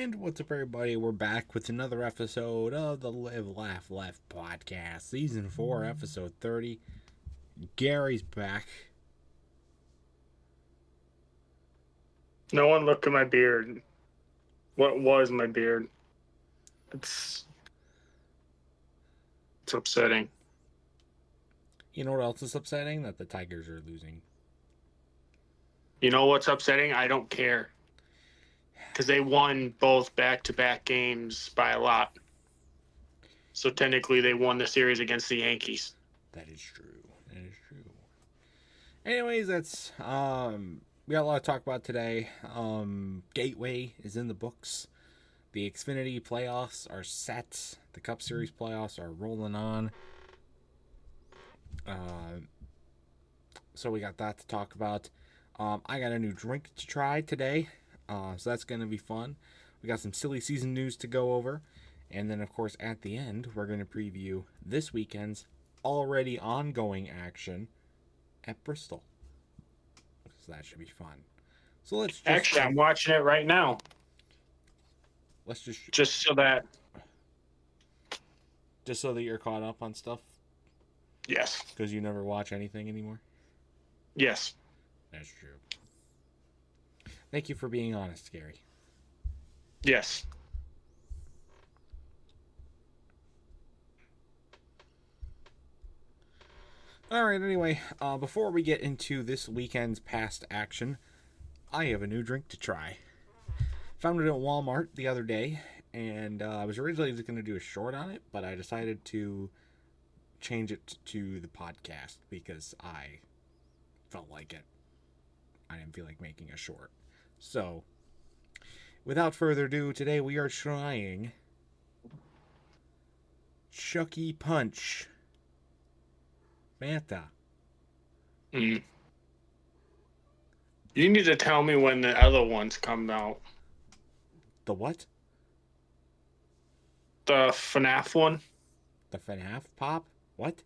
And what's up, everybody? We're back with another episode of the Live, Laugh, Left podcast, Season 4, Episode 30. Gary's back. No one look at my beard. What was my beard? It's upsetting. You know what else is upsetting? That the Tigers are losing. You know what's upsetting? I don't care. Because they won both back-to-back games by a lot. So technically they won the series against the Yankees. That is true. That is true. Anyways, that's we got a lot to talk about today. Gateway is in the books. The Xfinity playoffs are set. The Cup Series playoffs are rolling on. So we got that to talk about. I got a new drink to try today. So that's going to be fun. We got some silly season news to go over. And then, of course, at the end, we're going to preview this weekend's already ongoing action at Bristol. So that should be fun. So let's just... Actually, I'm watching it right now. Let's Just so that you're caught up on stuff? Yes. Because you never watch anything anymore? Yes. That's true. Thank you for being honest, Gary. Yes. Alright, anyway, before we get into this weekend's past action, I have a new drink to try. Found it at Walmart the other day, and I was originally just going to do a short on it, but I decided to change it to the podcast because I felt like it. I didn't feel like making a short. So, without further ado, today we are trying Chucky Punch Fanta. You need to tell me when the other ones come out. The what? The FNAF one. The FNAF pop? What?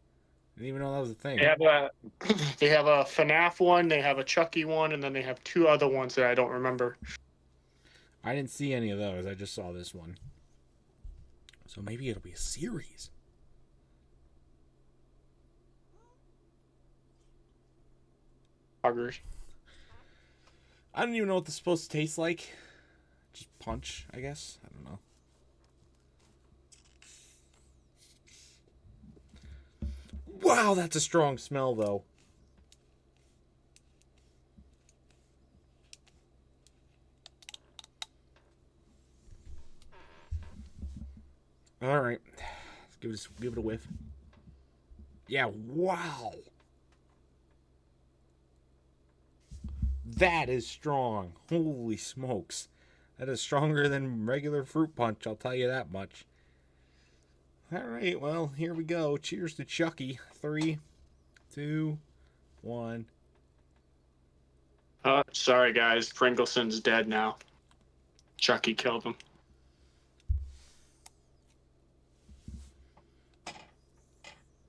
I didn't even know that was a thing. They have a FNAF one, they have a Chucky one, and then they have two other ones that I don't remember. I didn't see any of those. I just saw this one. So maybe it'll be a series. Poggers. I don't even know what this is supposed to taste like. Just punch, I guess. I don't know. Wow, that's a strong smell, though. All right, let's give it a whiff. Yeah, wow. That is strong. Holy smokes. That is stronger than regular fruit punch, I'll tell you that much. Alright, well, here we go. Cheers to Chucky. 3, 2, 1. Sorry, guys. Pringleson's dead now. Chucky killed him.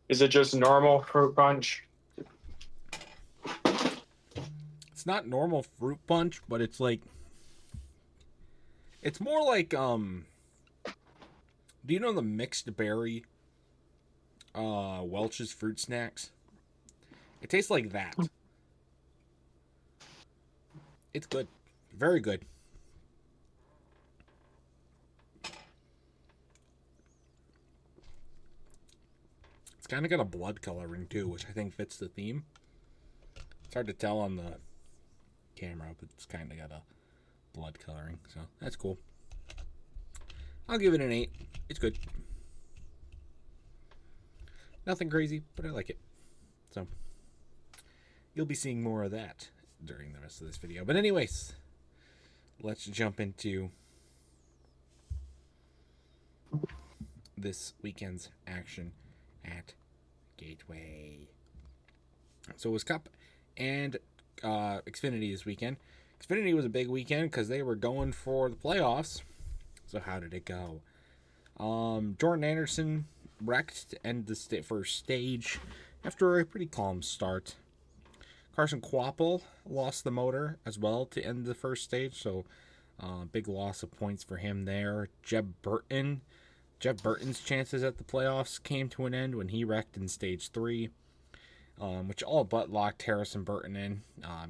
Is it just normal fruit punch? It's not normal fruit punch, but it's like... It's more like, do you know the mixed berry Welch's fruit snacks? It tastes like that. It's good. Very good. It's kind of got a blood coloring too, which I think fits the theme. It's hard to tell on the camera, but it's kind of got a blood coloring, so that's cool. I'll give it an 8. It's good. Nothing crazy, but I like it. So, you'll be seeing more of that during the rest of this video. But anyways, let's jump into this weekend's action at Gateway. So it was Cup and Xfinity this weekend. Xfinity was a big weekend because they were going for the playoffs. So how did it go? Jordan Anderson wrecked to end the first stage after a pretty calm start. Carson Kvapil lost the motor as well to end the first stage, so Big loss of points for him there. Jeff Burton's chances at the playoffs came to an end when he wrecked in stage 3, which all but locked Harrison Burton in,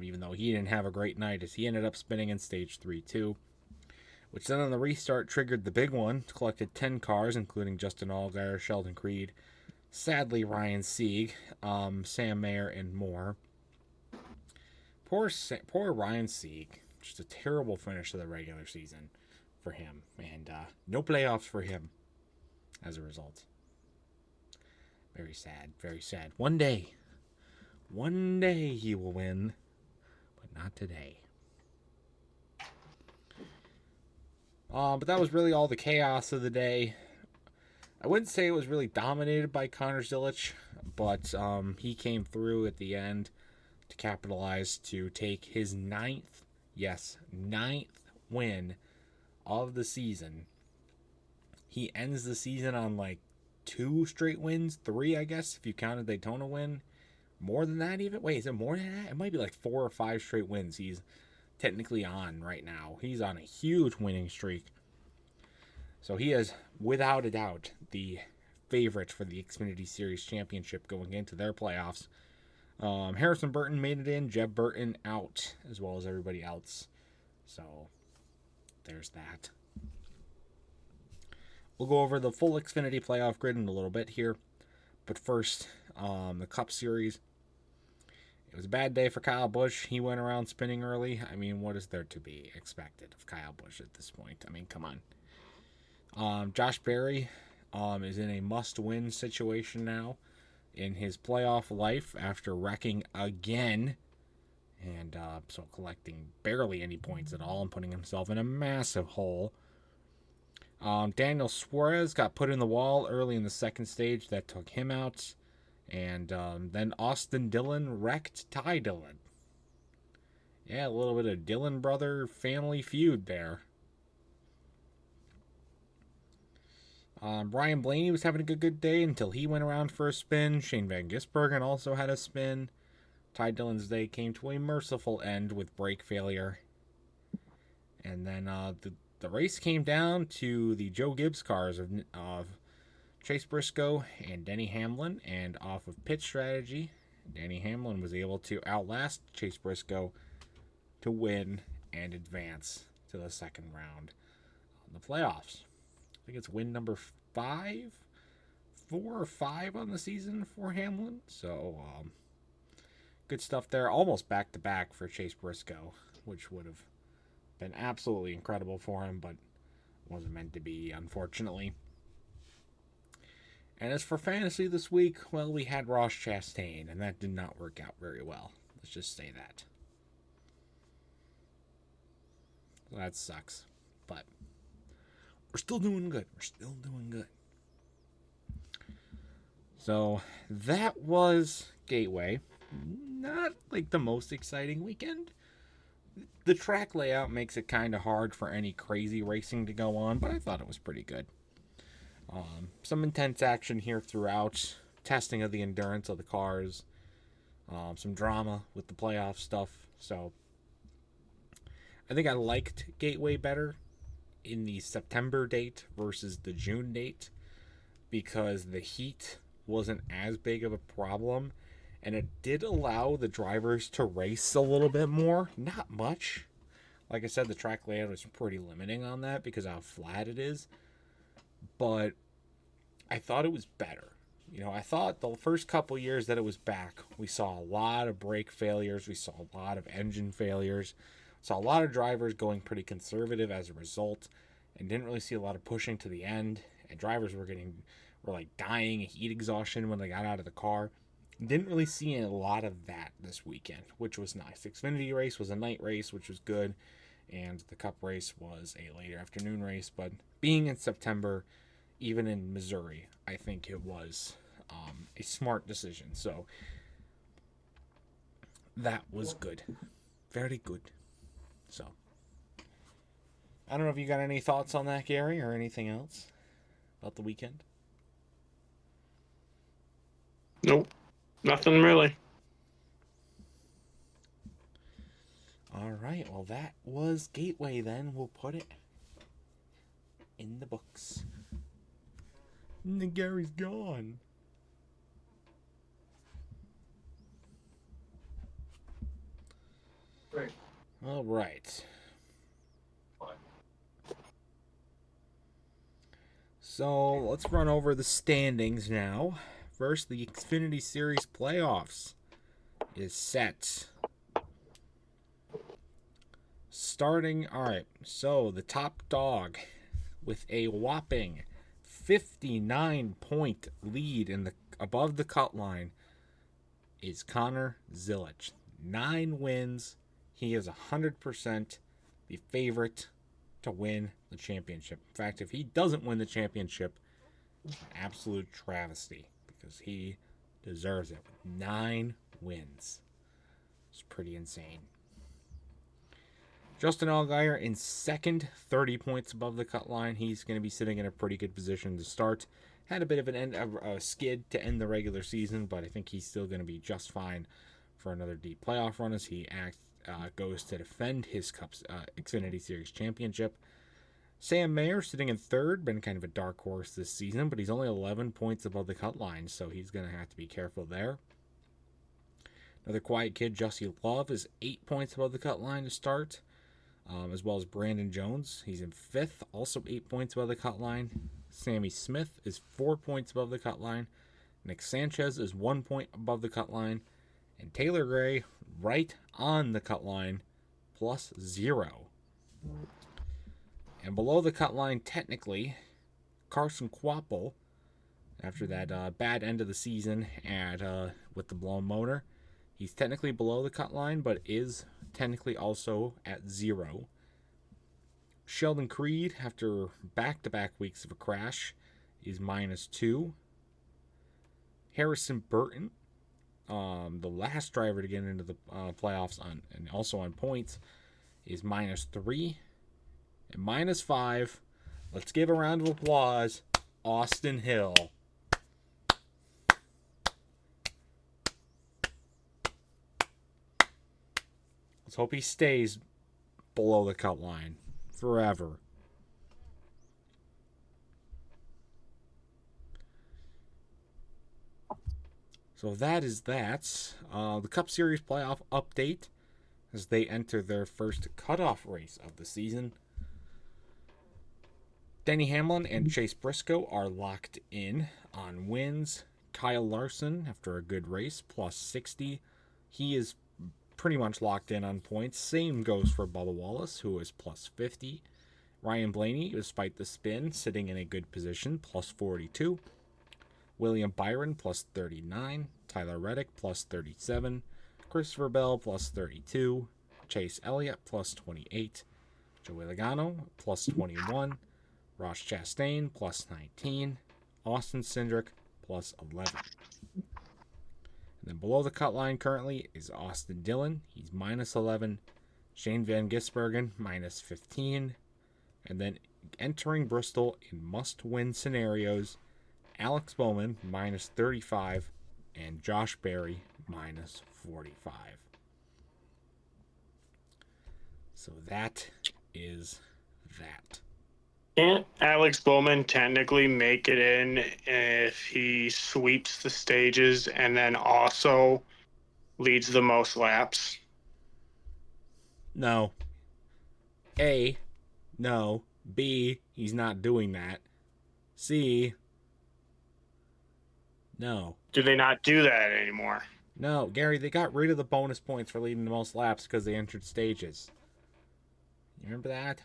even though he didn't have a great night, as he ended up spinning in stage 3 too, which then on the restart triggered the big one. Collected 10 cars, including Justin Allgaier, Sheldon Creed, sadly Ryan Sieg, Sam Mayer, and more. Poor Ryan Sieg. Just a terrible finish to the regular season for him. And no playoffs for him as a result. Very sad. Very sad. One day he will win. But not today. But that was really all the chaos of the day. I wouldn't say it was really dominated by Connor Zilic, but he came through at the end to capitalize to take his ninth win of the season. He ends the season on like 2 straight wins, 3 I guess if you counted Daytona win. More than that even? Wait, is it more than that? It might be like 4 or 5 straight wins he's technically on right now. He's on a huge winning streak. So he is, without a doubt, the favorite for the Xfinity Series Championship going into their playoffs. Harrison Burton made it in, Jeff Burton out, as well as everybody else. So, there's that. We'll go over the full Xfinity playoff grid in a little bit here. But first, the Cup Series. It was a bad day for Kyle Busch. He went around spinning early. I mean, what is there to be expected of Kyle Busch at this point? I mean, come on. Josh Berry is in a must-win situation now in his playoff life after wrecking again, and so collecting barely any points at all and putting himself in a massive hole. Daniel Suarez got put in the wall early in the second stage. That took him out. And then Austin Dillon wrecked Ty Dillon. Yeah, a little bit of Dillon brother family feud there. Brian Blaney was having a good day until he went around for a spin. Shane Van Gisbergen also had a spin. Ty Dillon's day came to a merciful end with brake failure. And then the race came down to the Joe Gibbs cars of Chase Briscoe and Denny Hamlin. And off of pit strategy, Denny Hamlin was able to outlast Chase Briscoe to win and advance to the second round on the playoffs. I think it's win number 4 or 5 on the season for Hamlin. So, good stuff there. Almost back-to-back for Chase Briscoe, which would have been absolutely incredible for him, but wasn't meant to be, unfortunately. And as for fantasy this week, well, we had Ross Chastain, and that did not work out very well. Let's just say that. That sucks, but we're still doing good. So that was Gateway. Not like the most exciting weekend. The track layout makes it kind of hard for any crazy racing to go on, but I thought it was pretty good. Some intense action here throughout. Testing of the endurance of the cars. Some drama with the playoff stuff. So I think I liked Gateway better in the September date versus the June date, because the heat wasn't as big of a problem, and it did allow the drivers to race a little bit more. Not much. Like I said, the track layout is pretty limiting on that because of how flat it is, but I thought it was better. You know, I thought the first couple years that it was back, we saw a lot of brake failures, we saw a lot of engine failures, saw a lot of drivers going pretty conservative as a result, and didn't really see a lot of pushing to the end, and drivers were like dying of heat exhaustion when they got out of the car. Didn't really see a lot of that this weekend, which was nice. The Xfinity race was a night race, which was good, and the Cup race was a later afternoon race, but being in September, even in Missouri, I think it was a smart decision. So that was good. Very good. So I don't know if you got any thoughts on that, Gary, or anything else about the weekend. Nope. Nothing really. All right, well, that was Gateway then. We'll put it in the books. And then Gary's gone. Right. All right. So let's run over the standings now. First, the Xfinity Series playoffs is set. Starting, all right, so the top dog with a whopping 59-point lead in the above the cut line is Connor Zilic. 9 wins. He is 100% the favorite to win the championship. In fact, if he doesn't win the championship, absolute travesty because he deserves it. 9 wins. It's pretty insane. Justin Allgaier in second, 30 points above the cut line. He's going to be sitting in a pretty good position to start. Had a bit of a skid to end the regular season, but I think he's still going to be just fine for another deep playoff run as he goes to defend his Xfinity Series championship. Sam Mayer sitting in third, been kind of a dark horse this season, but he's only 11 points above the cut line, so he's going to have to be careful there. Another quiet kid, Jussie Love, is 8 points above the cut line to start, as well as Brandon Jones. He's in fifth, also 8 points above the cut line. Sammy Smith is 4 points above the cut line. Nick Sanchez is 1 point above the cut line. And Taylor Gray right on the cut line, +0. And below the cut line, technically, Carson Kvapil, after that bad end of the season with the blown motor, he's technically below the cut line, but is technically also at 0. Sheldon Creed, after back-to-back weeks of a crash, is -2. Harrison Burton, the last driver to get into the playoffs and also on points, is -3. And -5, let's give a round of applause, Austin Hill. Let's hope he stays below the cut line forever. So that is that. The Cup Series playoff update as they enter their first cutoff race of the season. Denny Hamlin and Chase Briscoe are locked in on wins. Kyle Larson, after a good race, +60. He is pretty much locked in on points. Same goes for Bubba Wallace, who is +50. Ryan Blaney, despite the spin, sitting in a good position, +42. William Byron, +39. Tyler Reddick, +37. Christopher Bell, +32. Chase Elliott, +28. Joey Logano, +21. Ross Chastain, +19. Austin Cindric, +11. And then below the cut line currently is Austin Dillon. He's -11. Shane Van Gisbergen, -15. And then entering Bristol in must-win scenarios, Alex Bowman, -35. And Josh Berry, -45. So that is that. Can't Alex Bowman technically make it in if he sweeps the stages and then also leads the most laps? No. A, no. B, he's not doing that. C, no. Do they not do that anymore? No, Gary, they got rid of the bonus points for leading the most laps because they entered stages. You remember that?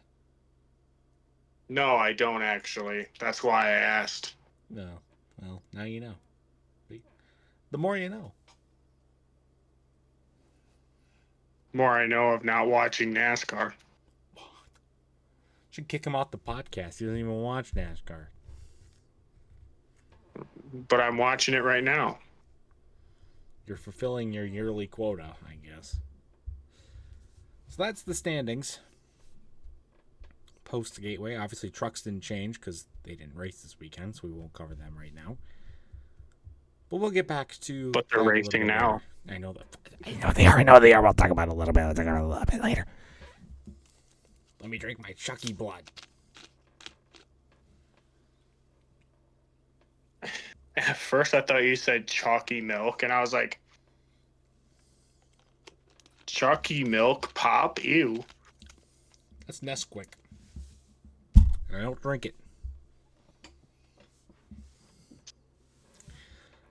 No, I don't actually. That's why I asked. No. Well, now you know. The more you know. More I know of not watching NASCAR. Should kick him off the podcast. He doesn't even watch NASCAR. But I'm watching it right now. You're fulfilling your yearly quota, I guess. So that's the standings. Post Gateway. Obviously, trucks didn't change because they didn't race this weekend, so we won't cover them right now. But we'll get back to But they're that a little racing bit now. later. I know they are. I know they are. We'll talk about it a little bit later. Let me drink my Chucky blood. At first, I thought you said chalky milk, and I was like, chalky milk pop? Ew. That's Nesquik. And I don't drink it.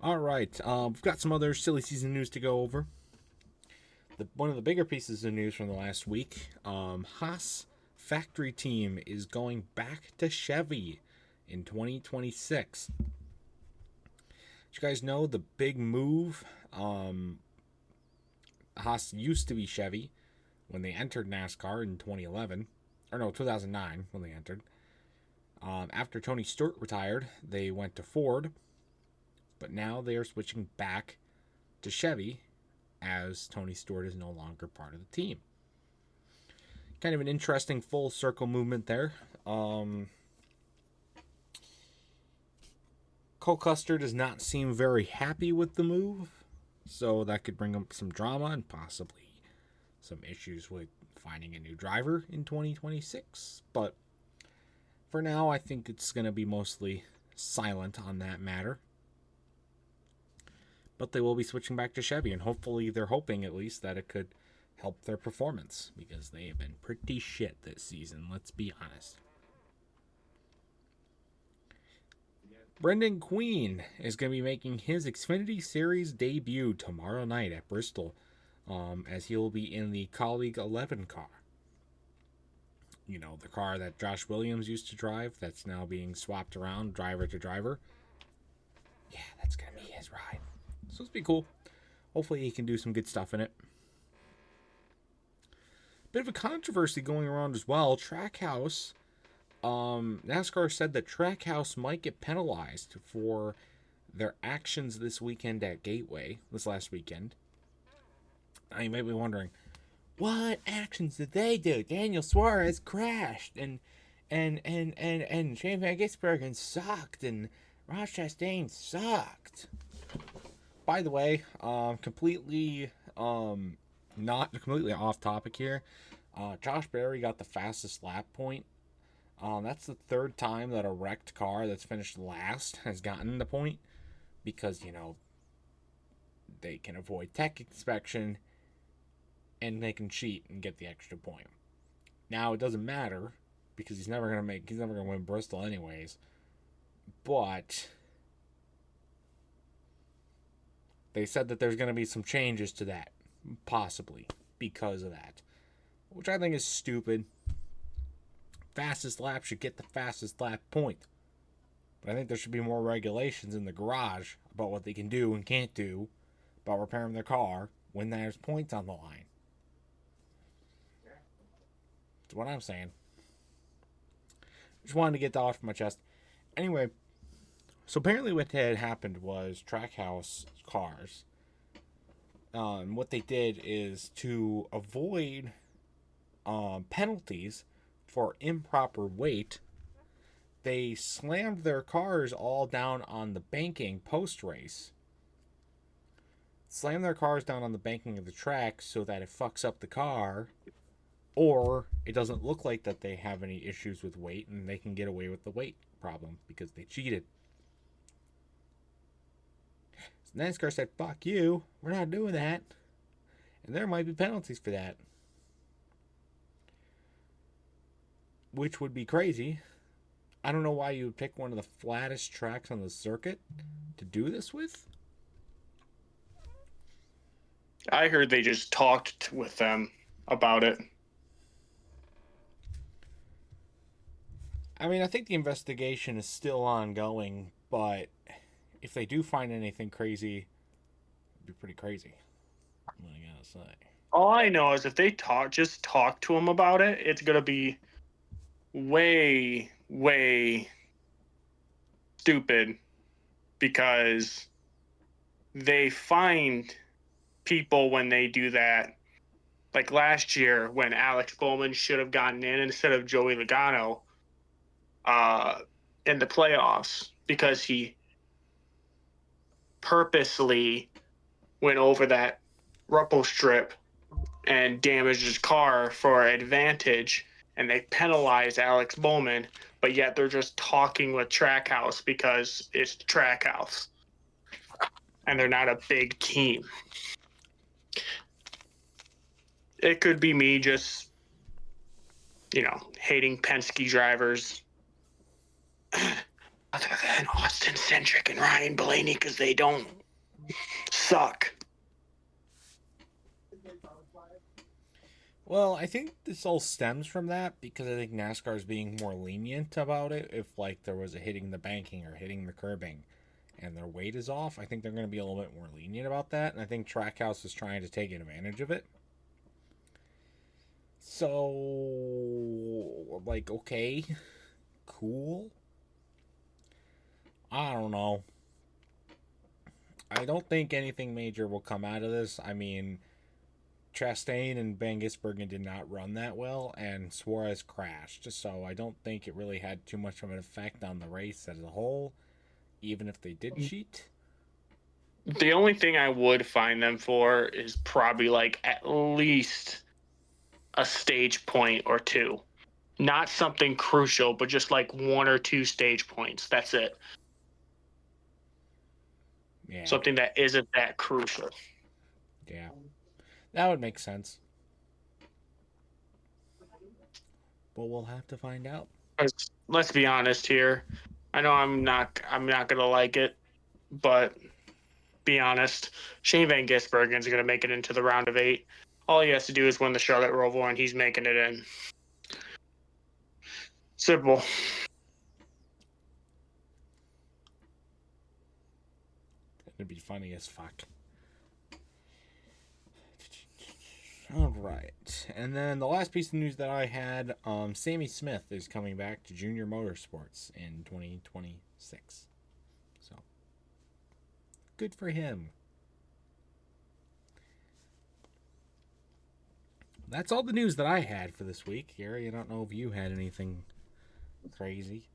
All right. We've got some other silly season news to go over. One of the bigger pieces of news from the last week, Haas factory team is going back to Chevy in 2026. Did you guys know the big move? Haas used to be Chevy when they entered NASCAR in 2011. Or no, 2009 when they entered. After Tony Stewart retired, they went to Ford. But now they are switching back to Chevy as Tony Stewart is no longer part of the team. Kind of an interesting full circle movement there. Cole Custer does not seem very happy with the move, so that could bring up some drama and possibly some issues with finding a new driver in 2026. But for now, I think it's going to be mostly silent on that matter. But they will be switching back to Chevy, and hopefully they're hoping at least that it could help their performance, because they have been pretty shit this season, let's be honest. Brendan Queen is going to be making his Xfinity Series debut tomorrow night at Bristol, as he will be in the Colleague 11 car. You know, the car that Josh Williams used to drive that's now being swapped around driver to driver. Yeah, that's going to be his ride. So it's be cool. Hopefully he can do some good stuff in it. Bit of a controversy going around as well. Trackhouse. NASCAR said that Trackhouse might get penalized for their actions this weekend at Gateway, this last weekend. Now you may be wondering, what actions did they do? Daniel Suarez crashed, and Shane Van Gisbergen sucked, and Ross Chastain sucked. By the way, completely not completely off topic here. Josh Berry got the fastest lap point. That's the third time that a wrecked car that's finished last has gotten the point, because, you know, they can avoid tech inspection and they can cheat and get the extra point. Now it doesn't matter because he's never gonna win Bristol anyways. But they said that there's going to be some changes to that, possibly, because of that. Which I think is stupid. Fastest lap should get the fastest lap point. But I think there should be more regulations in the garage about what they can do and can't do about repairing their car when there's points on the line. That's what I'm saying. Just wanted to get that off my chest. Anyway, so apparently what had happened was Trackhouse cars, what they did is to avoid penalties for improper weight, they slammed their cars all down on the banking post-race. Slam their cars down on the banking of the track so that it fucks up the car, or it doesn't look like that they have any issues with weight and they can get away with the weight problem because they cheated. NASCAR said, fuck you, we're not doing that. And there might be penalties for that. Which would be crazy. I don't know why you would pick one of the flattest tracks on the circuit to do this with. I heard they just talked with them about it. I mean, I think the investigation is still ongoing, but if they do find anything crazy, it'd be pretty crazy. What I gotta say. All I know is if they just talk to them about it, it's gonna be way, way stupid, because they find people when they do that. Like last year when Alex Bowman should have gotten in instead of Joey Logano in the playoffs, because he purposely went over that rumble strip and damaged his car for advantage, and they penalized Alex Bowman, but yet they're just talking with Trackhouse because it's Trackhouse, and they're not a big team. It could be me just, hating Penske drivers other than Austin Cindric and Ryan Blaney because they don't suck. Well, I think this all stems from that because I think NASCAR is being more lenient about it. If there was a hitting the banking or hitting the curbing, and their weight is off, I think they're going to be a little bit more lenient about that. And I think Trackhouse is trying to take advantage of it. So, okay, cool. I don't know. I don't think anything major will come out of this. I mean, Chastain and Van Gisbergen did not run that well, and Suarez crashed. So I don't think it really had too much of an effect on the race as a whole, even if they did cheat. The only thing I would fine them for is probably at least a stage point or two. Not something crucial, but just 1 or 2 stage points. That's it. Yeah. Something that isn't that crucial. Yeah. That would make sense. But we'll have to find out. Let's be honest here. I know I'm not gonna like it, but be honest. Shane Van Gisbergen's gonna make it into the round of 8. All he has to do is win the Charlotte Roval, and he's making it in. Simple. It'd be funny as fuck. Alright. And then the last piece of news that I had, Sammy Smith is coming back to Junior Motorsports in 2026. So, good for him. That's all the news that I had for this week. Garry, I don't know if you had anything crazy.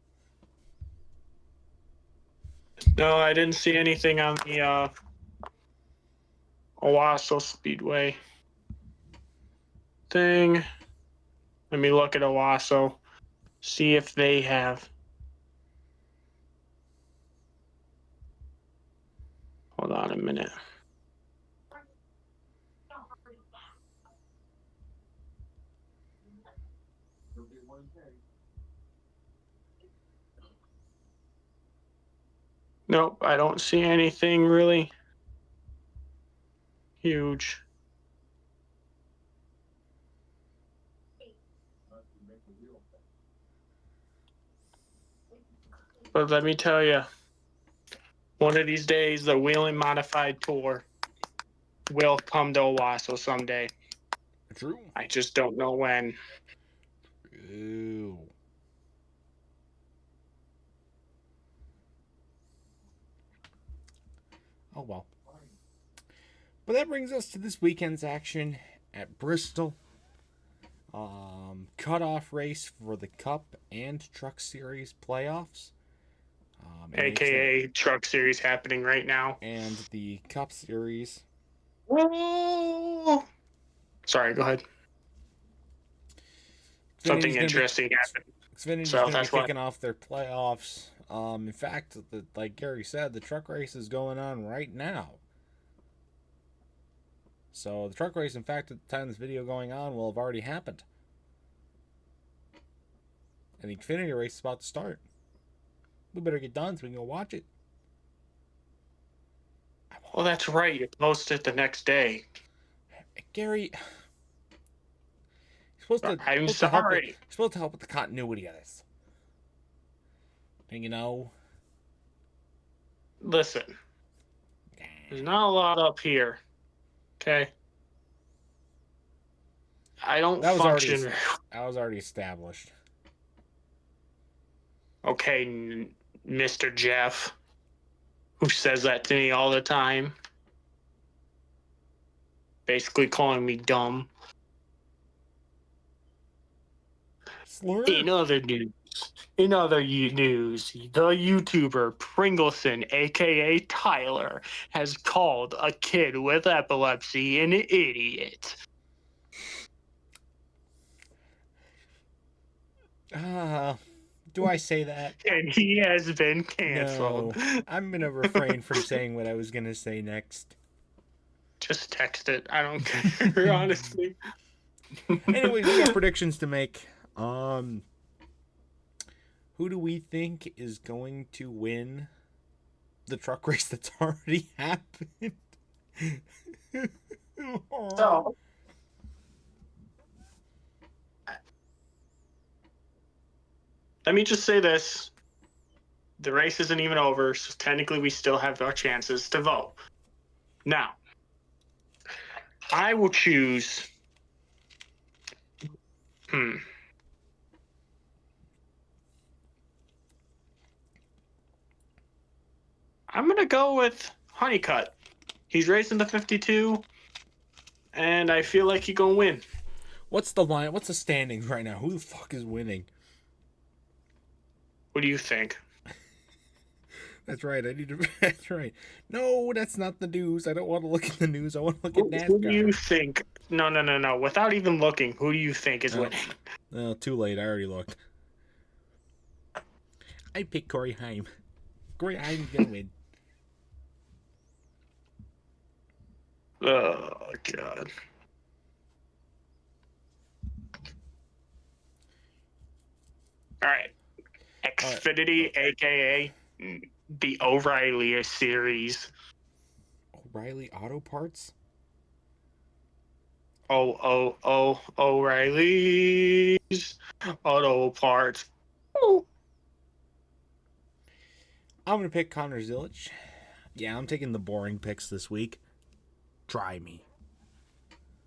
No, I didn't see anything on the Owasso Speedway thing. Let me look at Owasso, see if they have. Hold on a minute. Nope, I don't see anything really huge. But let me tell you, one of these days, the Wheeling Modified Tour will come to Owasso someday. True. I just don't know when. Ew. Oh well. But that brings us to this weekend's action at Bristol. Cutoff race for the Cup and Truck Series playoffs. AKA Truck Series happening right now. And the Cup Series. Oh! Sorry, go ahead. Something interesting happened. Xfinity's going to be kicking off their playoffs. In fact, like Garry said, the truck race is going on right now. So the truck race, in fact, at the time this video going on, will have already happened. And the Xfinity race is about to start. We better get done so we can go watch it. Well, that's right. You post it the next day. Garry, you're supposed to help with the continuity of this. And listen, there's not a lot up here. Okay. I don't function. That was already established. Okay, Mr. Jeff, who says that to me all the time. Basically calling me dumb. Slur. In other news, In other news, the YouTuber Pringleson, aka Tyler, has called a kid with epilepsy an idiot. Do I say that? And he has been canceled. No. I'm going to refrain from saying what I was going to say next. Just text it. I don't care, honestly. Anyways, we got predictions to make. Who do we think is going to win the truck race that's already happened? So, let me just say this. The race isn't even over, so technically we still have our chances to vote. Now, I will choose... I'm going to go with Honeycutt. He's racing the 52, and I feel like he's going to win. What's the line? What's the standings right now? Who the fuck is winning? What do you think? That's right. That's right. No, that's not the news. I don't want to look at the news. I want to look at NASCAR. Who do you think? No. Without even looking, who do you think is winning? Well, too late. I already looked. I picked Corey Haim. Corey Haim's going to win. Oh, God. All right. Xfinity, a.k.a. the O'Reilly series. O'Reilly Auto Parts? O'Reilly's Auto Parts. Ooh. I'm going to pick Connor Zilic. Yeah, I'm taking the boring picks this week. Try me.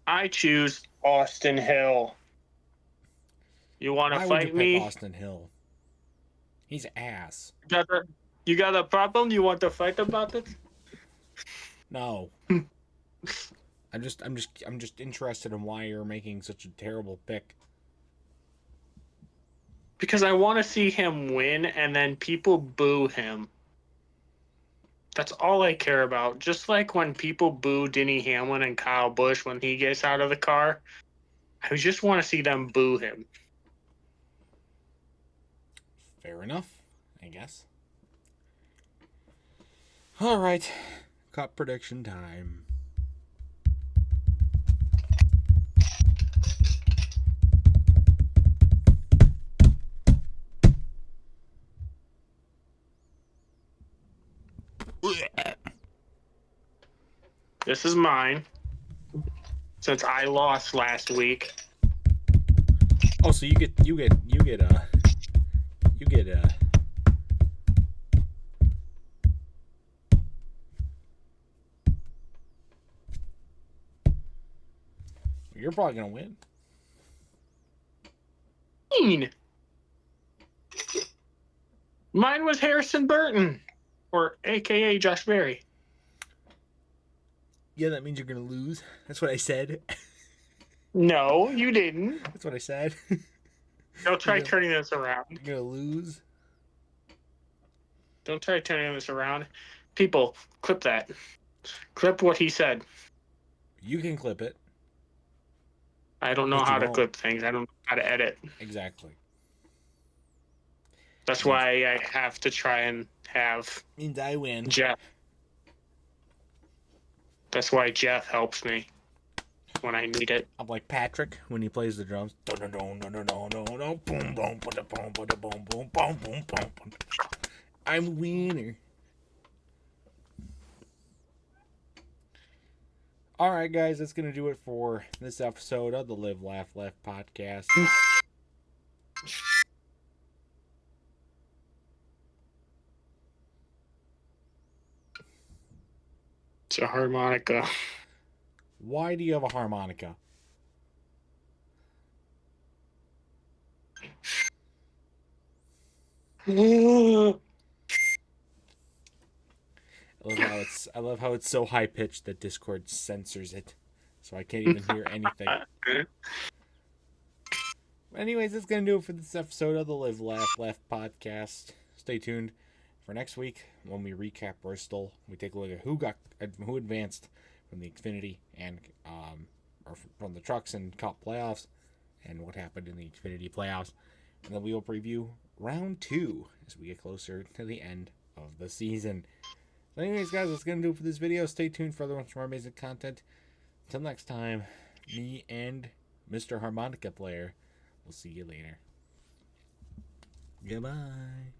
I choose Austin Hill. You want to fight me? Austin Hill. He's ass. You got a problem? You want to fight about it? No. I'm just interested in why you're making such a terrible pick. Because I want to see him win and then people boo him. That's all I care about. Just like when people boo Denny Hamlin and Kyle Busch when he gets out of the car, I just want to see them boo him. Fair enough, I guess. All right, Cup prediction time. This is mine. Since I lost last week. Oh, so you get you're probably gonna win. Mine was Harrison Burton, or AKA Josh Berry. Yeah, that means you're gonna lose. That's what I said. No, you didn't. That's what I said. Don't try turning this around. You're gonna lose. Don't try turning this around. People, clip that. Clip what he said. You can clip it. I don't know how to clip things. I don't know how to edit. Exactly. That's why I have to try and have means I win. Jeff. That's why Jeff helps me when I need it. I'm like Patrick when he plays the drums. I'm a winner. All right, guys, that's going to do it for this episode of the Live, Laugh, Laugh podcast. It's a harmonica. Why do you have a harmonica? I love how it's so high pitched that Discord censors it, so I can't even hear anything. Anyways, that's going to do it for this episode of the Live, Laugh, podcast. Stay tuned for next week when we recap Bristol. We take a look at who advanced from the Xfinity and or from the trucks and Cup playoffs, and what happened in the Xfinity playoffs. And then we will preview round 2 as we get closer to the end of the season. So anyways, guys, that's going to do it for this video. Stay tuned for much more amazing content. Until next time, me and Mr. Harmonica Player, we'll see you later. Goodbye.